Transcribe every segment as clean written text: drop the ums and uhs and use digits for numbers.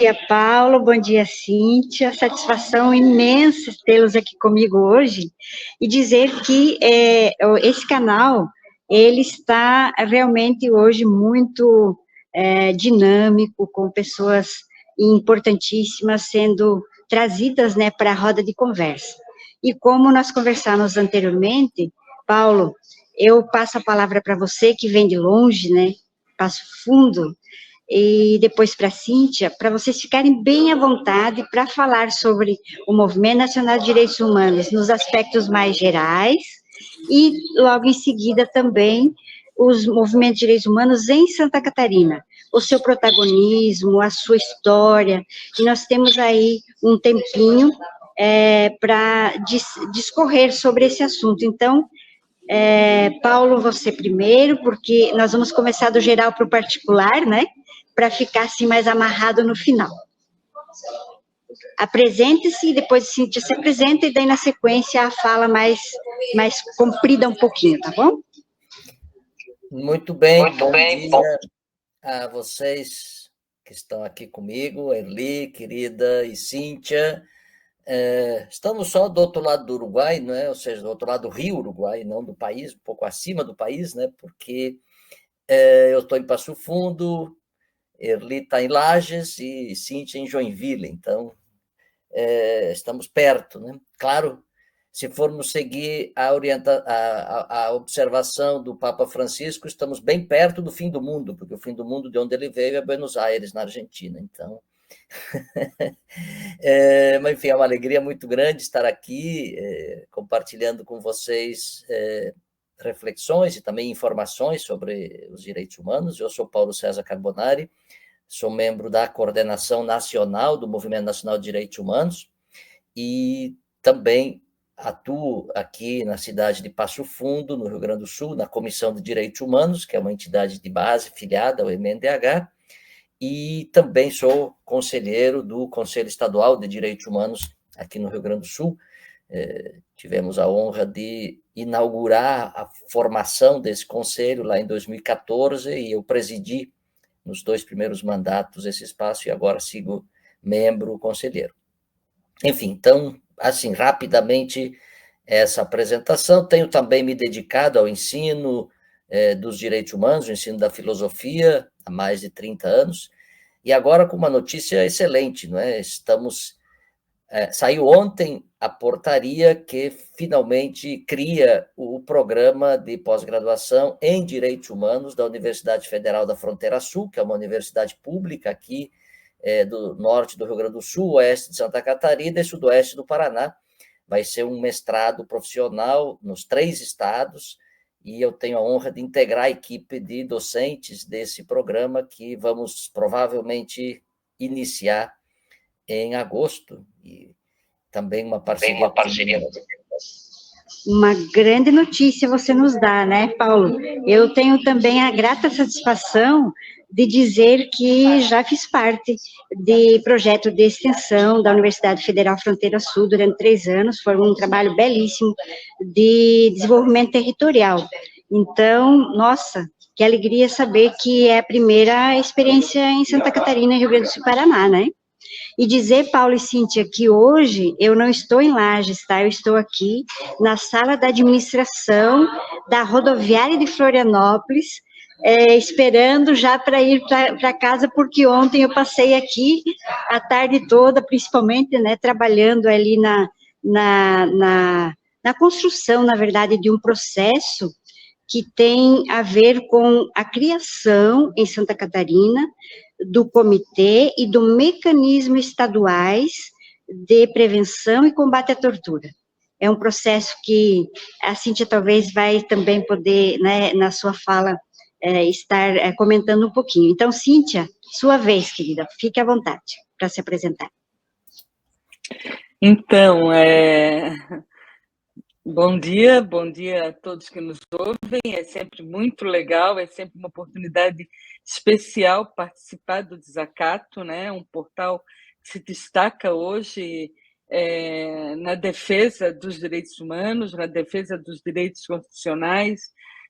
dia, Paulo. Bom dia, Cíntia. Satisfação imensa tê-los aqui comigo hoje e dizer que esse canal ele está realmente hoje muito dinâmico, com pessoas importantíssimas sendo trazidas, né, para a roda de conversa. E como nós conversamos anteriormente, Paulo, eu passo a palavra para você que vem de longe, né? Passo Fundo, e depois para a Cíntia, para vocês ficarem bem à vontade para falar sobre o Movimento Nacional de Direitos Humanos nos aspectos mais gerais e, logo em seguida, também os movimentos de direitos humanos em Santa Catarina, o seu protagonismo, a sua história, e nós temos aí um tempinho para discorrer sobre esse assunto. Então, Paulo, você primeiro, porque nós vamos começar do geral para o particular, né? Para ficar assim mais amarrado no final. Apresente-se, e depois a Cíntia se apresenta, e daí na sequência a fala mais comprida um pouquinho, tá bom? Muito bem, bom dia a vocês que estão aqui comigo, Erli, querida, e Cíntia. Estamos só do outro lado do Uruguai, não é? Ou seja, do outro lado do Rio Uruguai, não do país, um pouco acima do país, né? Porque eu estou em Passo Fundo, Erli está em Lages e Cíntia em Joinville, então estamos perto, né? Claro, se formos seguir a observação do Papa Francisco, estamos bem perto do fim do mundo, porque o fim do mundo de onde ele veio é Buenos Aires, na Argentina, então... mas, enfim, é uma alegria muito grande estar aqui compartilhando com vocês reflexões e também informações sobre os direitos humanos. Eu sou Paulo César Carbonari, sou membro da Coordenação Nacional do Movimento Nacional de Direitos Humanos e também atuo aqui na cidade de Passo Fundo, no Rio Grande do Sul, na Comissão de Direitos Humanos, que é uma entidade de base filiada ao MNDH, e também sou conselheiro do Conselho Estadual de Direitos Humanos aqui no Rio Grande do Sul. Tivemos a honra de inaugurar a formação desse conselho lá em 2014, e eu presidi nos 2 primeiros mandatos esse espaço, e agora sigo membro conselheiro. Enfim, então, assim, rapidamente, essa apresentação. Tenho também me dedicado ao ensino dos direitos humanos, o ensino da filosofia, há mais de 30 anos, e agora com uma notícia excelente, não é? Saiu ontem a portaria que finalmente cria o programa de pós-graduação em Direitos Humanos da Universidade Federal da Fronteira Sul, que é uma universidade pública aqui do norte do Rio Grande do Sul, oeste de Santa Catarina e sudoeste do Paraná. Vai ser um mestrado profissional nos 3 estados, e eu tenho a honra de integrar a equipe de docentes desse programa, que vamos provavelmente iniciar em agosto, e também uma parceria. Uma grande notícia você nos dá, né, Paulo? Eu tenho também a grata satisfação de dizer que já fiz parte de projeto de extensão da Universidade Federal Fronteira Sul durante 3 anos, foi um trabalho belíssimo de desenvolvimento territorial. Então, nossa, que alegria saber que é a primeira experiência em Santa Catarina, Rio Grande do Sul e Paraná, né? E dizer, Paulo e Cíntia, que hoje eu não estou em Lages, tá? Eu estou aqui na sala da administração da rodoviária de Florianópolis, esperando já para ir para casa, porque ontem eu passei aqui a tarde toda, principalmente, né, trabalhando ali na construção, na verdade, de um processo que tem a ver com a criação em Santa Catarina do comitê e do mecanismo estaduais de prevenção e combate à tortura. É um processo que a Cíntia talvez vai também poder, né, na sua fala, estar comentando um pouquinho. Então, Cíntia, sua vez, querida, fique à vontade para se apresentar. Então, bom dia a todos que nos ouvem, é sempre muito legal, é sempre uma oportunidade especial participar do Desacato, né? Um portal que se destaca hoje na defesa dos direitos humanos, na defesa dos direitos constitucionais,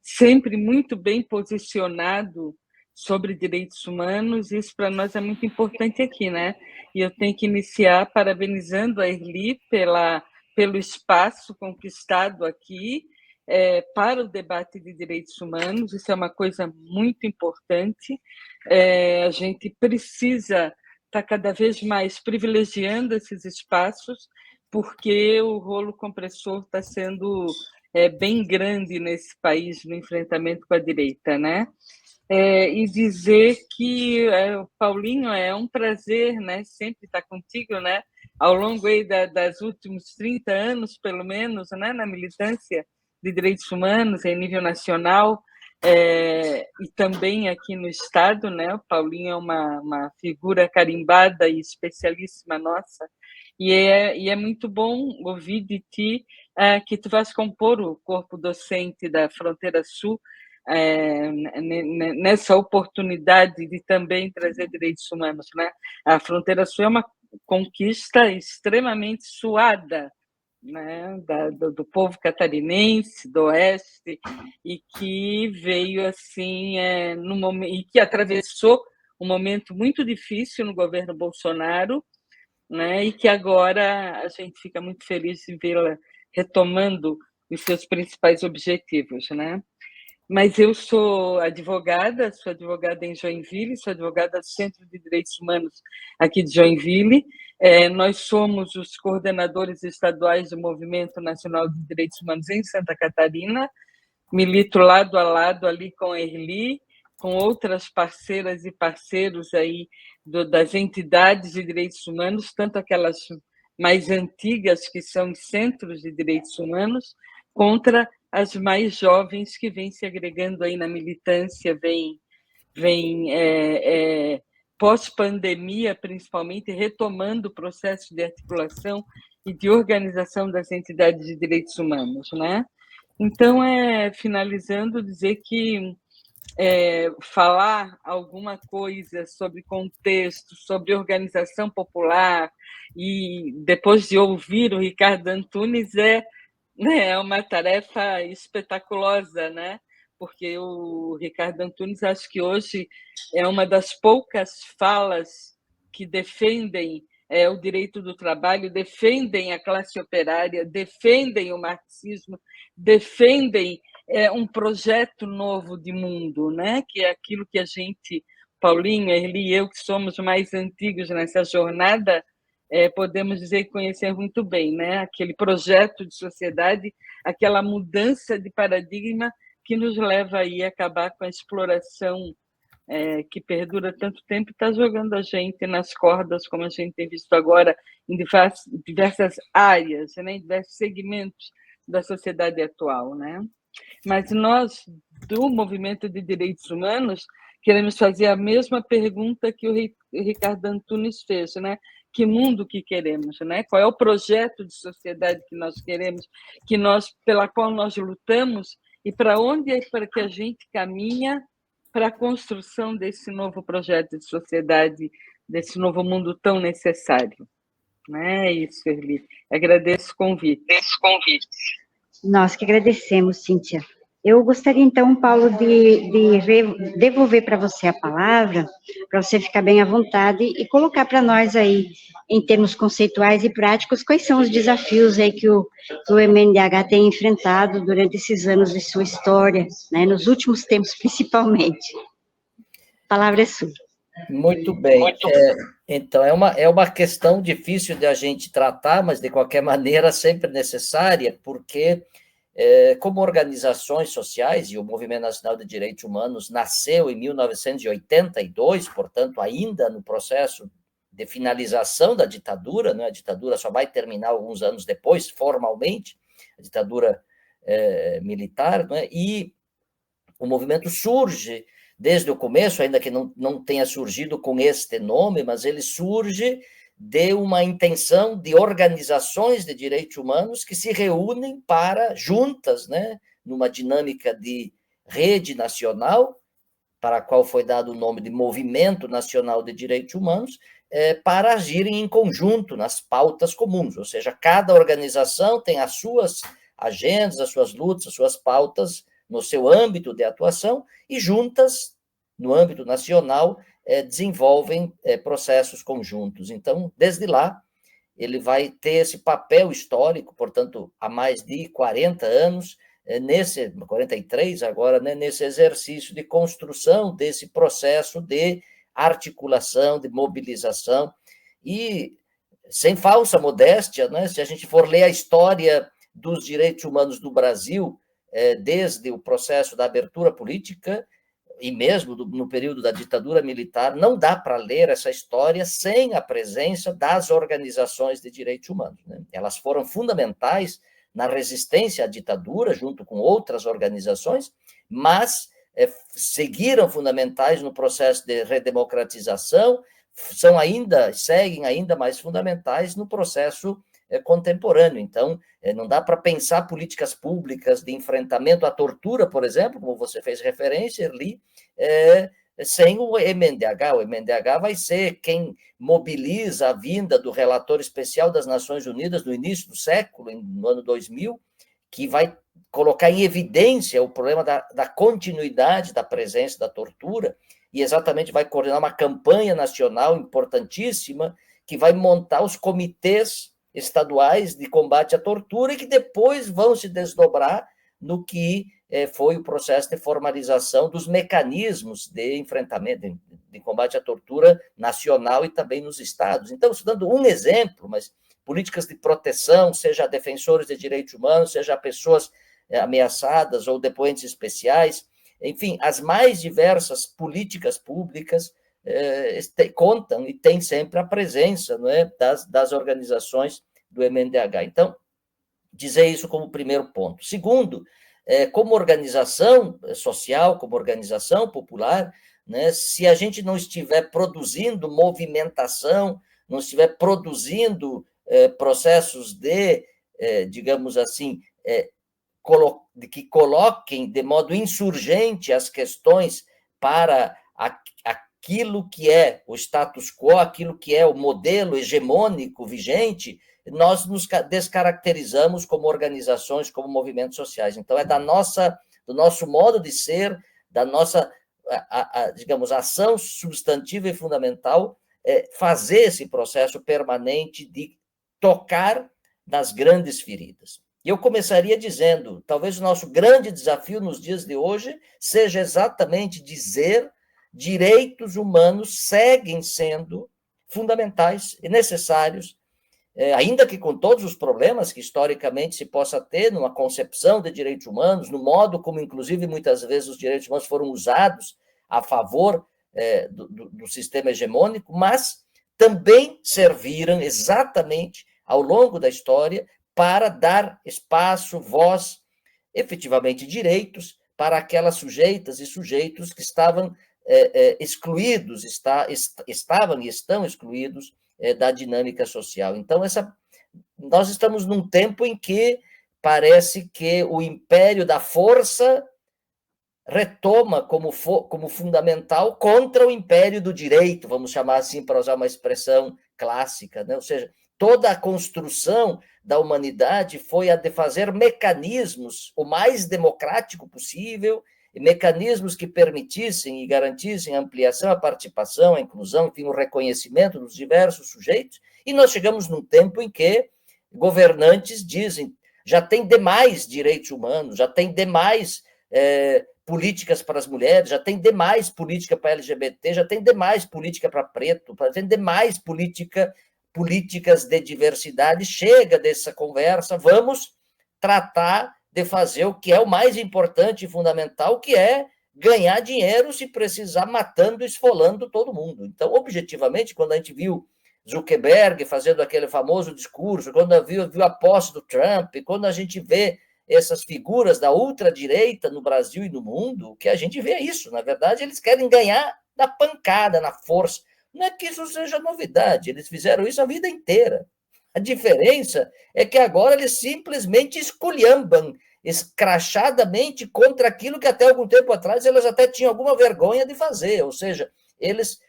sempre muito bem posicionado sobre direitos humanos. Isso para nós é muito importante aqui, né? E eu tenho que iniciar parabenizando a Erli pelo espaço conquistado aqui para o debate de direitos humanos. Isso é uma coisa muito importante. A gente precisa estar cada vez mais privilegiando esses espaços, porque o rolo compressor está sendo bem grande nesse país no enfrentamento com a direita, né? E dizer que, Paulinho, é um prazer, né, sempre estar contigo, né, ao longo aí das últimos 30 anos, pelo menos, né, na militância de direitos humanos em nível nacional, e também aqui no Estado, né, o Paulinho é uma figura carimbada e especialíssima nossa, e é muito bom ouvir de ti que tu vais compor o corpo docente da Fronteira Sul, nessa oportunidade de também trazer direitos humanos, né? A Fronteira Sul é uma conquista extremamente suada, né? Do povo catarinense, do Oeste, e que veio assim no momento, e que atravessou um momento muito difícil no governo Bolsonaro, né? E que agora a gente fica muito feliz em vê-la retomando os seus principais objetivos, né? Mas eu sou advogada em Joinville, sou advogada do Centro de Direitos Humanos aqui de Joinville. Nós somos os coordenadores estaduais do Movimento Nacional de Direitos Humanos em Santa Catarina. Milito lado a lado ali com a Erli, com outras parceiras e parceiros aí das entidades de direitos humanos, tanto aquelas mais antigas, que são os centros de direitos humanos, contra as mais jovens que vêm se agregando aí na militância, vêm pós-pandemia, principalmente, retomando o processo de articulação e de organização das entidades de direitos humanos, né? Então, finalizando, dizer que falar alguma coisa sobre contexto, sobre organização popular, e depois de ouvir o Ricardo Antunes, é uma tarefa espetaculosa, né? Porque o Ricardo Antunes, acho que hoje é uma das poucas falas que defendem o direito do trabalho, defendem a classe operária, defendem o marxismo, defendem um projeto novo de mundo, né? Que é aquilo que a gente, Paulinho, Erli e eu, que somos mais antigos nessa jornada, podemos dizer que conhecemos muito bem, né? Aquele projeto de sociedade, aquela mudança de paradigma que nos leva aí a acabar com a exploração que perdura tanto tempo e está jogando a gente nas cordas, como a gente tem visto agora em diversas áreas, né? Em diversos segmentos da sociedade atual, né? Mas nós, do Movimento de Direitos Humanos, queremos fazer a mesma pergunta que o Ricardo Antunes fez, né? Que mundo que queremos, né? Qual é o projeto de sociedade que nós queremos, pela qual nós lutamos, e para onde é para que a gente caminha para a construção desse novo projeto de sociedade, desse novo mundo tão necessário. Né? É isso, Erli. Agradeço o convite. Nós que agradecemos, Cíntia. Eu gostaria, então, Paulo, de devolver para você a palavra, para você ficar bem à vontade e colocar para nós aí, em termos conceituais e práticos, quais são os desafios aí que o MNDH tem enfrentado durante esses anos de sua história, né, nos últimos tempos, principalmente. A palavra é sua. Muito bem. Então, é uma questão difícil de a gente tratar, mas, de qualquer maneira, sempre necessária, porque como organizações sociais, e o Movimento Nacional de Direitos Humanos nasceu em 1982, portanto, ainda no processo de finalização da ditadura, né? A ditadura só vai terminar alguns anos depois, formalmente, a ditadura militar, né? E o movimento surge desde o começo, ainda que não tenha surgido com este nome, mas ele surge de uma intenção de organizações de direitos humanos que se reúnem juntas, né, numa dinâmica de rede nacional, para a qual foi dado o nome de Movimento Nacional de Direitos Humanos, para agirem em conjunto nas pautas comuns, ou seja, cada organização tem as suas agendas, as suas lutas, as suas pautas no seu âmbito de atuação, e juntas no âmbito nacional, desenvolvem processos conjuntos. Então, desde lá, ele vai ter esse papel histórico, portanto, há mais de 40 anos, 43 agora, né, nesse exercício de construção desse processo de articulação, de mobilização, e sem falsa modéstia, né, se a gente for ler a história dos direitos humanos do Brasil, desde o processo da abertura política, e mesmo no período da ditadura militar, não dá para ler essa história sem a presença das organizações de direitos humanos, né? Elas foram fundamentais na resistência à ditadura, junto com outras organizações, mas seguiram fundamentais no processo de redemocratização, seguem ainda mais fundamentais no processo contemporâneo. Então, não dá para pensar políticas públicas de enfrentamento à tortura, por exemplo, como você fez referência, Erli, sem o MNDH. O MNDH vai ser quem mobiliza a vinda do relator especial das Nações Unidas no início do século, no ano 2000, que vai colocar em evidência o problema da continuidade da presença da tortura, e exatamente vai coordenar uma campanha nacional importantíssima, que vai montar os comitês estaduais de combate à tortura e que depois vão se desdobrar no que foi o processo de formalização dos mecanismos de enfrentamento, de combate à tortura nacional e também nos estados. Então, estou dando um exemplo, mas políticas de proteção, seja defensores de direitos humanos, seja pessoas ameaçadas ou depoentes especiais, enfim, as mais diversas políticas públicas contam e tem sempre a presença, não é, das organizações do MNDH. Então, dizer isso como primeiro ponto. Segundo, como organização social, como organização popular, né, se a gente não estiver produzindo movimentação, não estiver produzindo processos de, digamos assim, que coloquem de modo insurgente as questões para aquilo que é o status quo, aquilo que é o modelo hegemônico vigente, nós nos descaracterizamos como organizações, como movimentos sociais. Então, é do nosso modo de ser, da nossa, digamos, ação substantiva e fundamental, fazer esse processo permanente de tocar nas grandes feridas. E eu começaria dizendo, talvez o nosso grande desafio nos dias de hoje seja exatamente dizer: direitos humanos seguem sendo fundamentais e necessários, ainda que com todos os problemas que historicamente se possa ter numa concepção de direitos humanos, no modo como, inclusive, muitas vezes os direitos humanos foram usados a favor do sistema hegemônico, mas também serviram exatamente ao longo da história para dar espaço, voz, efetivamente direitos, para aquelas sujeitas e sujeitos que estavam excluídos, estavam e estão excluídos da dinâmica social. Então, nós estamos num tempo em que parece que o império da força retoma como fundamental contra o império do direito, vamos chamar assim, para usar uma expressão clássica, né? Ou seja, toda a construção da humanidade foi a de fazer mecanismos o mais democrático possível, e mecanismos que permitissem e garantissem a ampliação, a participação, a inclusão, enfim, o reconhecimento dos diversos sujeitos, e nós chegamos num tempo em que governantes dizem: já tem demais direitos humanos, já tem demais políticas para as mulheres, já tem demais política para LGBT, já tem demais política para preto, já tem demais políticas de diversidade. Chega dessa conversa, vamos tratar de fazer o que é o mais importante e fundamental, que é ganhar dinheiro, se precisar, matando e esfolando todo mundo. Então, objetivamente, quando a gente viu Zuckerberg fazendo aquele famoso discurso, quando viu a posse do Trump, quando a gente vê essas figuras da ultradireita no Brasil e no mundo, o que a gente vê é isso. Na verdade, eles querem ganhar na pancada, na força. Não é que isso seja novidade, eles fizeram isso a vida inteira. A diferença é que agora eles simplesmente esculhambam escrachadamente contra aquilo que até algum tempo atrás eles até tinham alguma vergonha de fazer. Ou seja, eles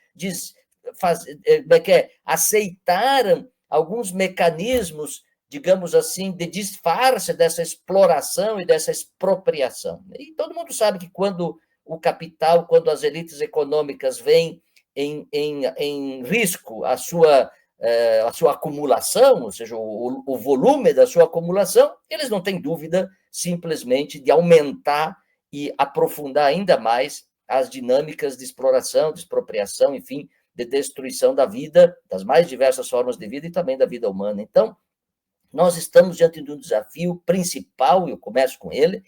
aceitaram alguns mecanismos, digamos assim, de disfarce dessa exploração e dessa expropriação. E todo mundo sabe que quando o capital, quando as elites econômicas veem em risco a sua acumulação, ou seja, o volume da sua acumulação, eles não têm dúvida simplesmente de aumentar e aprofundar ainda mais as dinâmicas de exploração, de expropriação, enfim, de destruição da vida, das mais diversas formas de vida e também da vida humana. Então, nós estamos diante de um desafio principal, e eu começo com ele,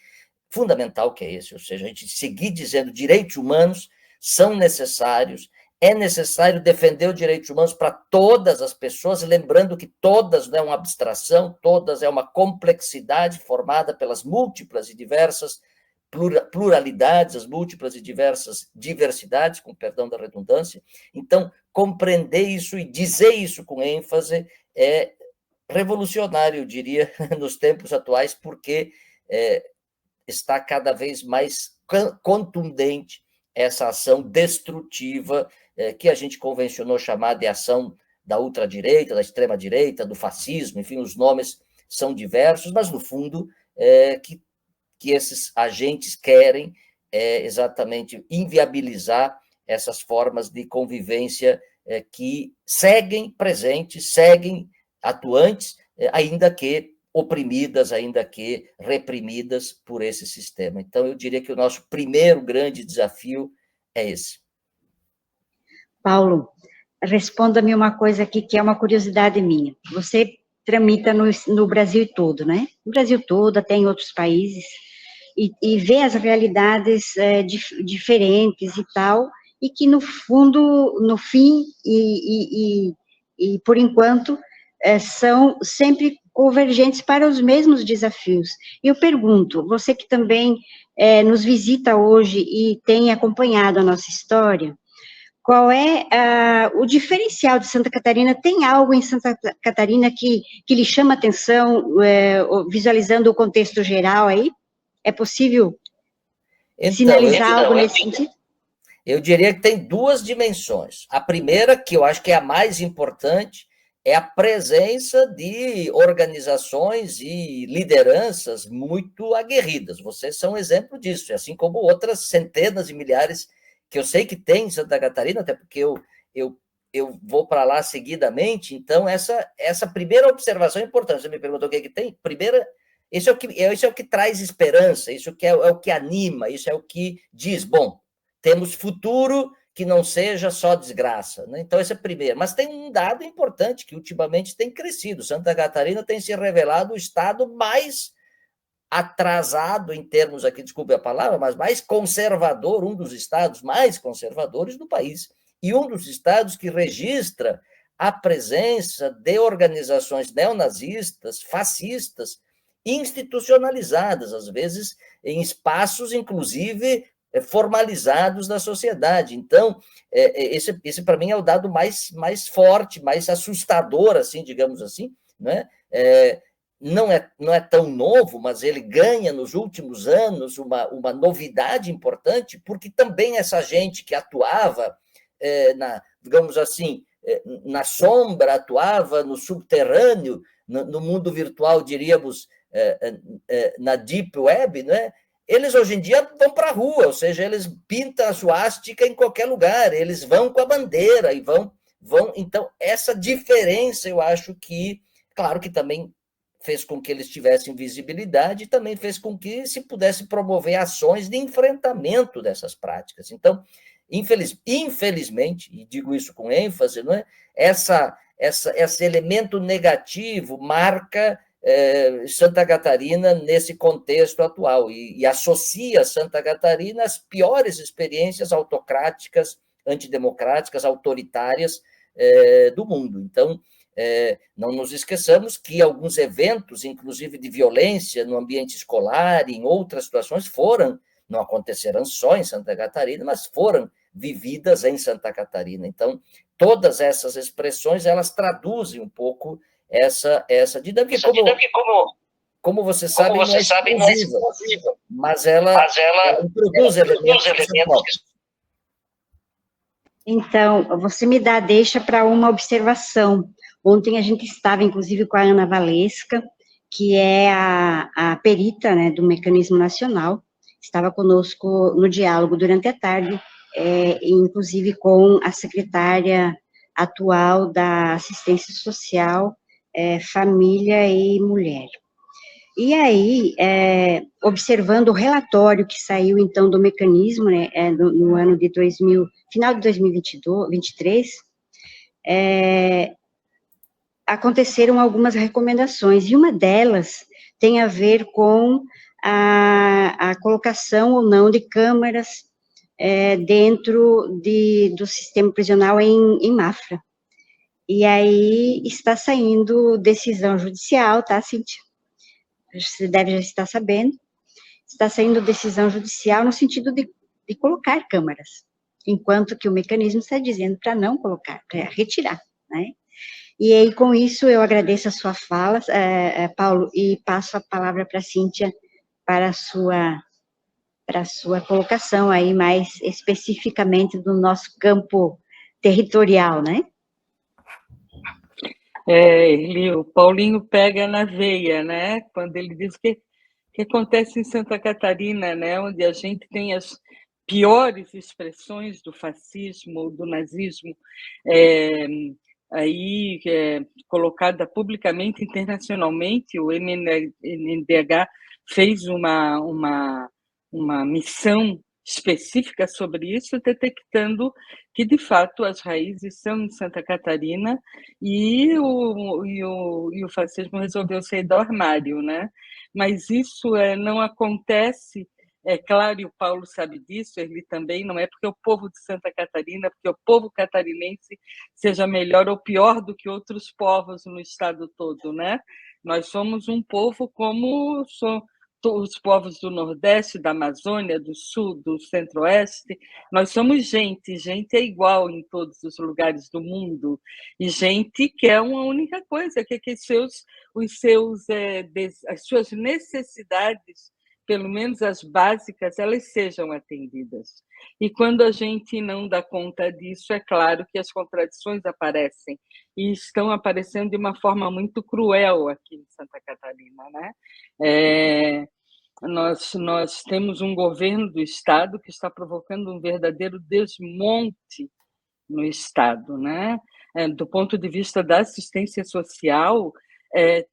fundamental, que é esse, ou seja, a gente seguir dizendo direitos humanos são necessários, é necessário defender os direitos humanos para todas as pessoas, lembrando que todas não é uma abstração, todas é uma complexidade formada pelas múltiplas e diversas pluralidades, as múltiplas e diversas diversidades, com perdão da redundância. Então, compreender isso e dizer isso com ênfase é revolucionário, eu diria, nos tempos atuais, porque está cada vez mais contundente essa ação destrutiva que a gente convencionou chamar de ação da ultradireita, da extrema-direita, do fascismo, enfim, os nomes são diversos, mas, no fundo, que esses agentes querem exatamente inviabilizar essas formas de convivência que seguem presentes, seguem atuantes, ainda que oprimidas, ainda que reprimidas por esse sistema. Então, eu diria que o nosso primeiro grande desafio é esse. Paulo, responda-me uma coisa aqui que é uma curiosidade minha. Você tramita no Brasil todo, né? No Brasil todo, até em outros países, e vê as realidades diferentes e tal, e que no fundo, no fim, e por enquanto, são sempre convergentes para os mesmos desafios. Eu pergunto, você que também nos visita hoje e tem acompanhado a nossa história, qual é o diferencial de Santa Catarina? Tem algo em Santa Catarina que lhe chama atenção, visualizando o contexto geral aí? É possível sinalizar algo nesse sentido? Eu diria que tem duas dimensões. A primeira, que eu acho que é a mais importante, é a presença de organizações e lideranças muito aguerridas. Vocês são um exemplo disso, assim como outras centenas e milhares que eu sei que tem em Santa Catarina, até porque eu vou para lá seguidamente. Então, essa primeira observação é importante. Você me perguntou o que tem? Primeira, isso é o que traz esperança, isso é o que anima, isso é o que diz, bom, temos futuro que não seja só desgraça, né? Então, esse é o primeiro. Mas tem um dado importante que ultimamente tem crescido. Santa Catarina tem se revelado o estado mais atrasado em termos aqui, desculpe a palavra, mas mais conservador, um dos estados mais conservadores do país, e um dos estados que registra a presença de organizações neonazistas, fascistas, institucionalizadas, às vezes em espaços, inclusive, formalizados da sociedade. Então, esse para mim é o dado mais forte, mais assustador, assim, digamos assim, né? Não é tão novo, mas ele ganha nos últimos anos uma novidade importante, porque também essa gente que atuava, digamos assim, na sombra, atuava no subterrâneo, no mundo virtual, diríamos, na deep web, né? Eles hoje em dia vão para a rua, ou seja, eles pintam a suástica em qualquer lugar, eles vão com a bandeira e vão. Então, essa diferença, eu acho que, claro que também fez com que eles tivessem visibilidade e também fez com que se pudesse promover ações de enfrentamento dessas práticas. Então, infelizmente, e digo isso com ênfase, não é? Esse elemento negativo marca Santa Catarina nesse contexto atual e associa Santa Catarina às piores experiências autocráticas, antidemocráticas, autoritárias do mundo. Então, não nos esqueçamos que alguns eventos, inclusive de violência no ambiente escolar e em outras situações, não aconteceram só em Santa Catarina, mas foram vividas em Santa Catarina. Então, todas essas expressões, elas traduzem um pouco essa dinâmica. Como você sabe, não é exclusiva, mas ela introduz elementos. Então, você me dá deixa para uma observação. Ontem a gente estava, inclusive, com a Ana Valesca, que é a perita, né, do Mecanismo Nacional, estava conosco no diálogo durante a tarde, inclusive com a secretária atual da Assistência Social, Família e Mulher. E aí, observando o relatório que saiu, então, do mecanismo, né, no ano de final de 2023, aconteceram algumas recomendações, e uma delas tem a ver com a colocação ou não de câmaras dentro do sistema prisional em Mafra. E aí está saindo decisão judicial, tá, Cíntia? Você deve já estar sabendo. Está saindo decisão judicial no sentido de colocar câmaras, enquanto que o mecanismo está dizendo para não colocar, para retirar, né? E aí, com isso, eu agradeço a sua fala, Paulo, e passo a palavra para a Cíntia para a sua colocação aí, mais especificamente do nosso campo territorial, né? Eli, o Paulinho pega na veia, né? Quando ele diz que acontece em Santa Catarina, né? Onde a gente tem as piores expressões do fascismo, do nazismo, aí colocada publicamente internacionalmente. O MNDH fez uma missão específica sobre isso, detectando que, de fato, as raízes são em Santa Catarina e o fascismo resolveu sair do armário, né? Mas isso não acontece, é claro, e o Paulo sabe disso, ele também, não é porque o povo de Santa Catarina, porque o povo catarinense seja melhor ou pior do que outros povos no estado todo, né? Nós somos um povo como os povos do Nordeste, da Amazônia, do Sul, do Centro-Oeste. Nós somos gente é igual em todos os lugares do mundo, e gente quer uma única coisa, que as suas necessidades, pelo menos as básicas, elas sejam atendidas. E quando a gente não dá conta disso, é claro que as contradições aparecem, e estão aparecendo de uma forma muito cruel aqui em Santa Catarina, né? Nós temos um governo do Estado que está provocando um verdadeiro desmonte no Estado, né? Do ponto de vista da assistência social,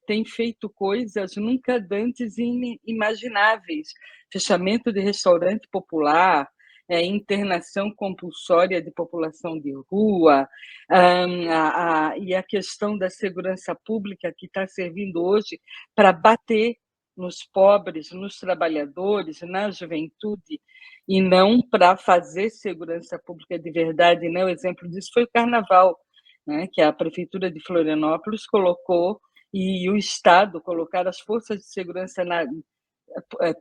tem feito coisas nunca antes inimagináveis, fechamento de restaurante popular, internação compulsória de população de rua, e a questão da segurança pública, que está servindo hoje para bater nos pobres, nos trabalhadores, na juventude, e não para fazer segurança pública de verdade, né? O exemplo disso foi o Carnaval, né? Que a Prefeitura de Florianópolis colocou, e o Estado colocar as forças de segurança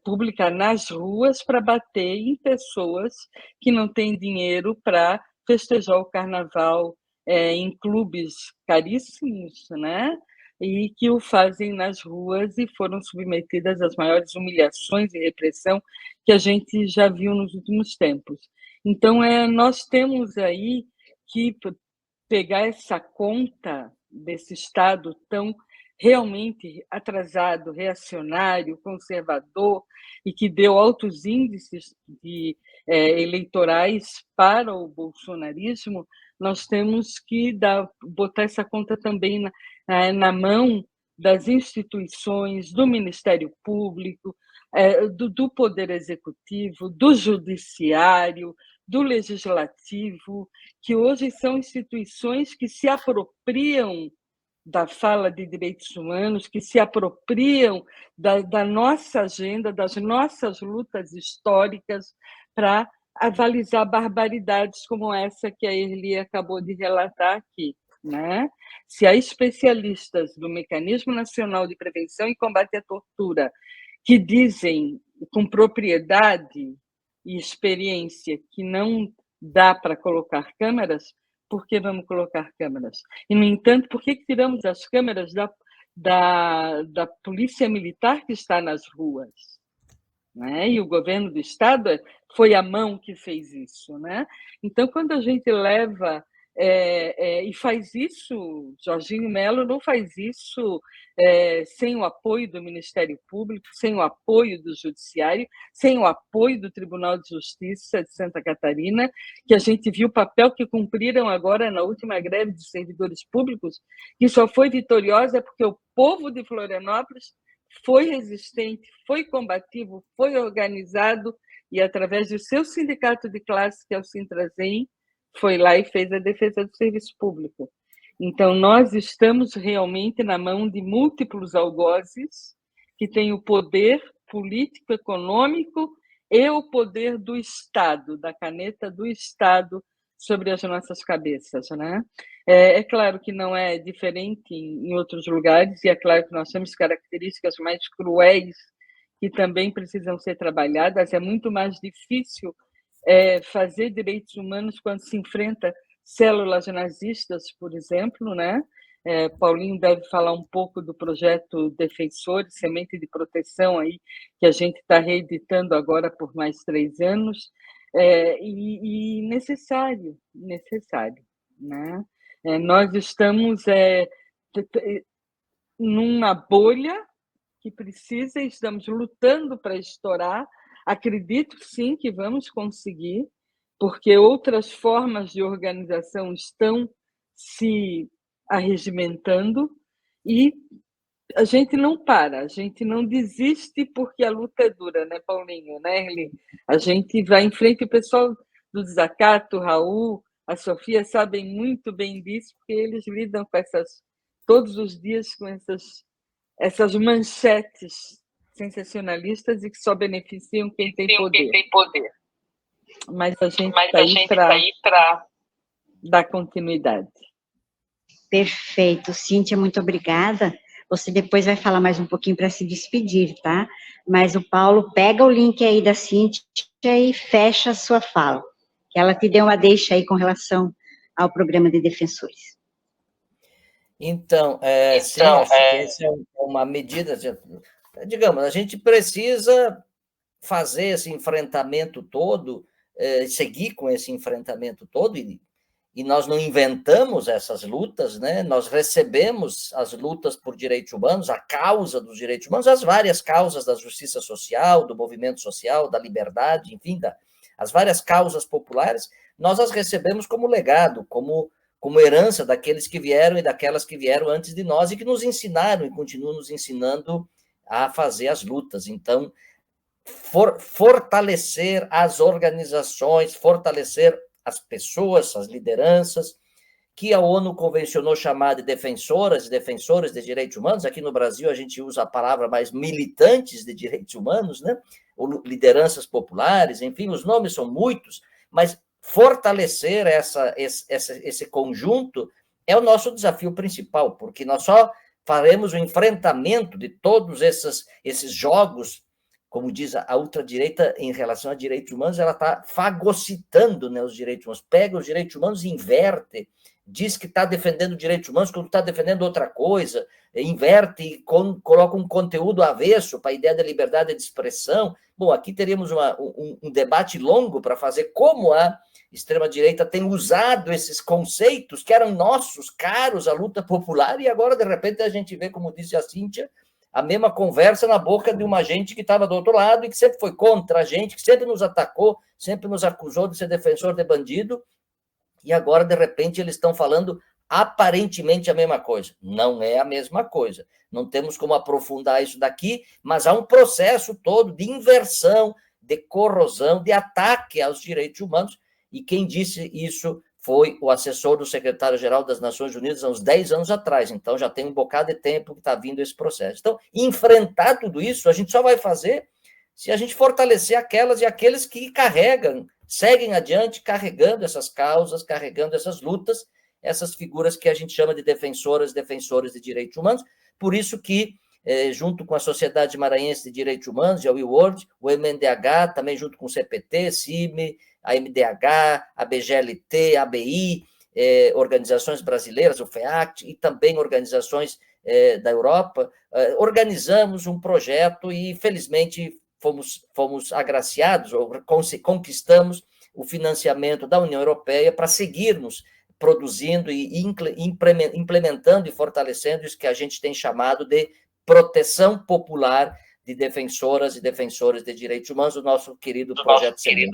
pública nas ruas para bater em pessoas que não têm dinheiro para festejar o Carnaval em clubes caríssimos, né? E que o fazem nas ruas, e foram submetidas às maiores humilhações e repressão que a gente já viu nos últimos tempos. Então, nós temos aí que pegar essa conta desse Estado tão realmente atrasado, reacionário, conservador, e que deu altos índices eleitorais para o bolsonarismo. Nós temos que botar essa conta também na mão das instituições, do Ministério Público, do Poder Executivo, do Judiciário, do Legislativo, que hoje são instituições que se apropriam da fala de direitos humanos, que se apropriam da nossa agenda, das nossas lutas históricas, para avalizar barbaridades como essa que a Erli acabou de relatar aqui, né? Se há especialistas do Mecanismo Nacional de Prevenção e Combate à Tortura que dizem com propriedade e experiência que não dá para colocar câmeras, por que vamos colocar câmeras? E, no entanto, por que tiramos as câmeras da polícia militar que está nas ruas? Né? E o governo do Estado foi a mão que fez isso, né? Então, quando a gente leva e faz isso, Jorginho Melo não faz isso sem o apoio do Ministério Público, sem o apoio do Judiciário, sem o apoio do Tribunal de Justiça de Santa Catarina, que a gente viu o papel que cumpriram agora na última greve de servidores públicos, que só foi vitoriosa porque o povo de Florianópolis foi resistente, foi combativo, foi organizado e, através do seu sindicato de classe, que é o Sintrazen, foi lá e fez a defesa do serviço público. Então, nós estamos realmente na mão de múltiplos algozes que têm o poder político, econômico e o poder do Estado, da caneta do Estado sobre as nossas cabeças, né? É claro que não é diferente em outros lugares, e é claro que nós temos características mais cruéis que também precisam ser trabalhadas. É muito mais difícil fazer direitos humanos quando se enfrenta células nazistas, por exemplo, né? Paulinho deve falar um pouco do projeto Defensores, Semente de Proteção, aí, que a gente está reeditando agora por mais 3 anos, e necessário, né? Nós estamos numa bolha que precisa, estamos lutando para estourar. Acredito, sim, que vamos conseguir, porque outras formas de organização estão se arregimentando e a gente não para, a gente não desiste porque a luta é dura, né, Paulinho, né, Erli? A gente vai em frente, o pessoal do Desacato, o Raul, a Sofia sabem muito bem disso, porque eles lidam com todos os dias com essas manchetes sensacionalistas e que só beneficiam quem tem poder. Mas a gente está aí para dar continuidade. Perfeito. Cíntia, muito obrigada. Você depois vai falar mais um pouquinho para se despedir, tá? Mas o Paulo pega o link aí da Cíntia e fecha a sua fala. Que ela te deu uma deixa aí com relação ao programa de defensores. Então, sim, acho que essa é uma medida, digamos, a gente precisa fazer esse enfrentamento todo, seguir com esse enfrentamento todo, e nós não inventamos essas lutas, né? Nós recebemos as lutas por direitos humanos, a causa dos direitos humanos, as várias causas da justiça social, do movimento social, da liberdade, enfim, as várias causas populares, nós as recebemos como legado, como herança daqueles que vieram e daquelas que vieram antes de nós e que nos ensinaram e continuam nos ensinando a fazer as lutas. Então, fortalecer as organizações, fortalecer as pessoas, as lideranças, que a ONU convencionou chamar de defensoras e defensores de direitos humanos. Aqui no Brasil a gente usa a palavra mais militantes de direitos humanos, né? Ou lideranças populares, enfim, os nomes são muitos, mas fortalecer esse conjunto é o nosso desafio principal, porque nós só faremos o enfrentamento de todos esses jogos, como diz a ultradireita em relação a direitos humanos, ela está fagocitando, né, os direitos humanos, pega os direitos humanos e inverte, diz que está defendendo direitos humanos quando está defendendo outra coisa, inverte e coloca um conteúdo avesso para a ideia da liberdade de expressão. Bom, aqui teríamos um debate longo para fazer como a extrema-direita tem usado esses conceitos que eram nossos, caros à luta popular, e agora, de repente, a gente vê, como disse a Cíntia, a mesma conversa na boca de uma gente que estava do outro lado e que sempre foi contra a gente, que sempre nos atacou, sempre nos acusou de ser defensor de bandido, e agora, de repente, eles estão falando aparentemente a mesma coisa. Não é a mesma coisa. Não temos como aprofundar isso daqui, mas há um processo todo de inversão, de corrosão, de ataque aos direitos humanos, e quem disse isso foi o assessor do secretário-geral das Nações Unidas há uns 10 anos atrás, então já tem um bocado de tempo que está vindo esse processo. Então, enfrentar tudo isso, a gente só vai fazer se a gente fortalecer aquelas e aqueles que seguem adiante carregando essas causas, carregando essas lutas, essas figuras que a gente chama de defensores de direitos humanos. Por isso que, junto com a Sociedade Maranhense de Direitos Humanos e a WeWorld, o MNDH, também junto com o CPT, CIMI, a MDH, a BGLT, a ABI, organizações brasileiras, o FEACT, e também organizações da Europa, organizamos um projeto e, felizmente, fomos agraciados, ou conquistamos o financiamento da União Europeia para seguirmos produzindo e implementando e fortalecendo isso que a gente tem chamado de proteção popular de defensoras e defensores de direitos humanos, o nosso querido Projeto Semente.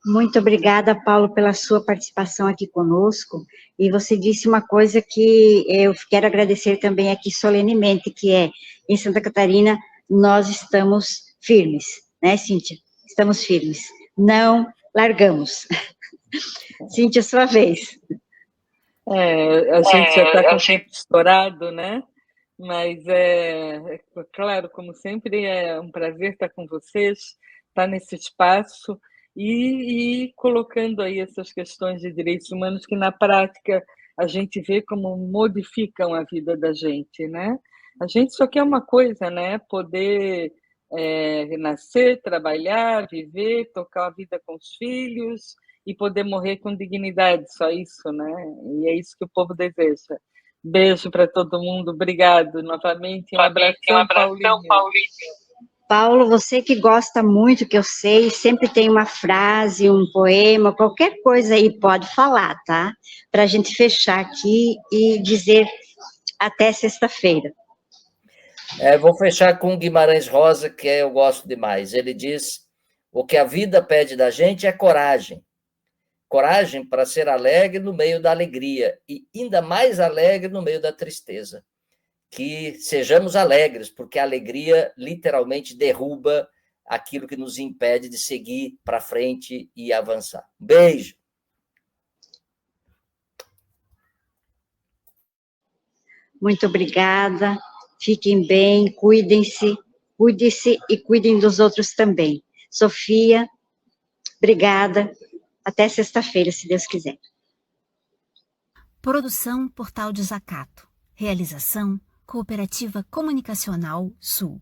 Muito obrigada, Paulo, pela sua participação aqui conosco, e você disse uma coisa que eu quero agradecer também aqui solenemente, que é, em Santa Catarina, nós estamos firmes, né, Cíntia? Estamos firmes, não largamos. Cíntia, sua vez. A gente já está com o tempo estourado, né? Mas, claro, como sempre, é um prazer estar com vocês, estar nesse espaço e colocando aí essas questões de direitos humanos que, na prática, a gente vê como modificam a vida da gente, né? A gente só quer uma coisa, né? Poder nascer, trabalhar, viver, tocar a vida com os filhos e poder morrer com dignidade, só isso, né? E é isso que o povo deseja. Beijo para todo mundo, obrigado novamente, um abração, Paulinho. Paulo, você que gosta muito, que eu sei, sempre tem uma frase, um poema, qualquer coisa aí, pode falar, tá? Para a gente fechar aqui e dizer até sexta-feira. Vou fechar com Guimarães Rosa, que eu gosto demais. Ele diz: o que a vida pede da gente é coragem. Coragem para ser alegre no meio da alegria e ainda mais alegre no meio da tristeza. Que sejamos alegres, porque a alegria literalmente derruba aquilo que nos impede de seguir para frente e avançar. Beijo! Muito obrigada, fiquem bem, cuidem-se e cuidem dos outros também. Sofia, obrigada, até sexta-feira, se Deus quiser. Produção Portal Desacato. Realização Cooperativa Comunicacional Sul.